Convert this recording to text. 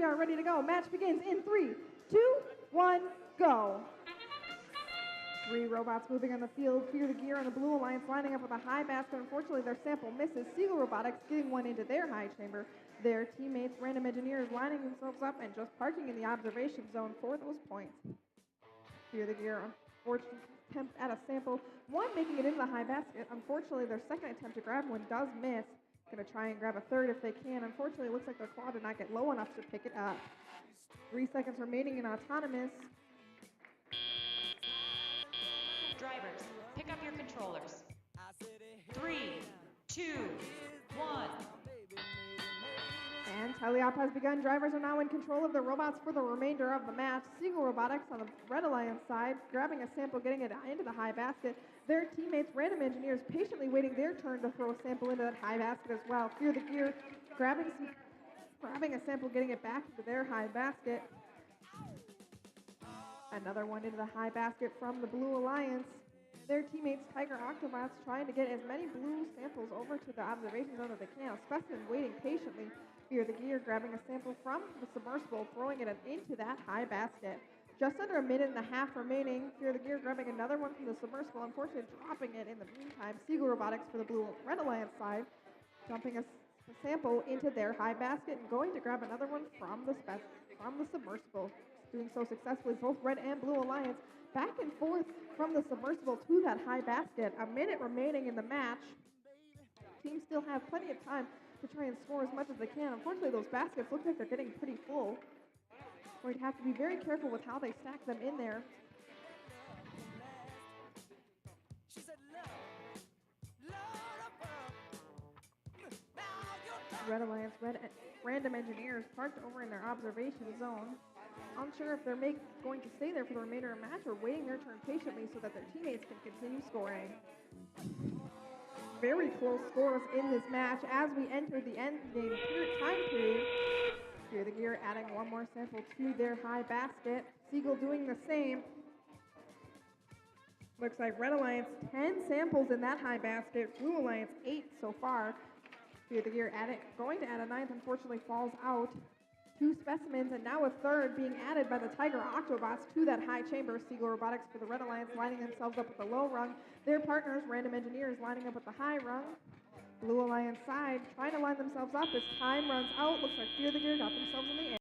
are ready to go. Match begins in 3, 2, 1, go. 3 robots moving on the field. Fear the Gear on the Blue Alliance lining up with a high basket. Unfortunately, their sample misses. Seagull Robotics getting one into their high chamber. Their teammates, Random Engineers, lining themselves up and just parking in the observation zone for those points. Fear the Gear, unfortunately, attempt at a sample. One making it into the high basket. Unfortunately, their second attempt to grab one does miss. Going to try and grab a third if they can. Unfortunately, it looks like their claw did not get low enough to pick it up. 3 seconds remaining in autonomous. Drivers, pick up your controllers. 3, 2, 1. And teleop has begun. Drivers are now in control of the robots for the remainder of the match. Seagull Robotics on the Red Alliance side, grabbing a sample, getting it into the high basket. Their teammates, Random Engineers, patiently waiting their turn to throw a sample into that high basket as well. Fear the Gear, grabbing a sample, getting it back into their high basket. Another one into the high basket from the Blue Alliance. Their teammates, Tiger Octobots, trying to get as many blue samples over to the observation zone as they can. Specimen waiting patiently. Fear the Gear grabbing a sample from the submersible, throwing it into that high basket. Just under a minute and a half remaining. Fear the Gear grabbing another one from the submersible, unfortunately dropping it in the meantime. Seagull Robotics for the Blue Red Alliance side, dumping a sample into their high basket and going to grab another one from the submersible. Doing so successfully, both Red and Blue Alliance back and forth from the submersible to that high basket. A minute remaining in the match. Teams still have plenty of time to try and score as much as they can. Unfortunately, those baskets look like they're getting pretty full. We're going to have to be very careful with how they stack them in there. Red Alliance, Random Engineers parked over in their observation zone. Unsure if they're going to stay there for the remainder of the match or waiting their turn patiently so that their teammates can continue scoring. Very close scores in this match as we enter the end game time period. Fear the Gear adding one more sample to their high basket. Seagull doing the same. Looks like Red Alliance 10 samples in that high basket. Blue Alliance 8 so far. Fear the Gear going to add a ninth, unfortunately falls out. 2 specimens and now a third being added by the Tiger Octobots to that high chamber. Seagull Robotics for the Red Alliance lining themselves up with the low rung. Their partners, Random Engineers, lining up with the high rung. Blue Alliance side trying to line themselves up as time runs out. Looks like Fear the Gear got themselves in the air.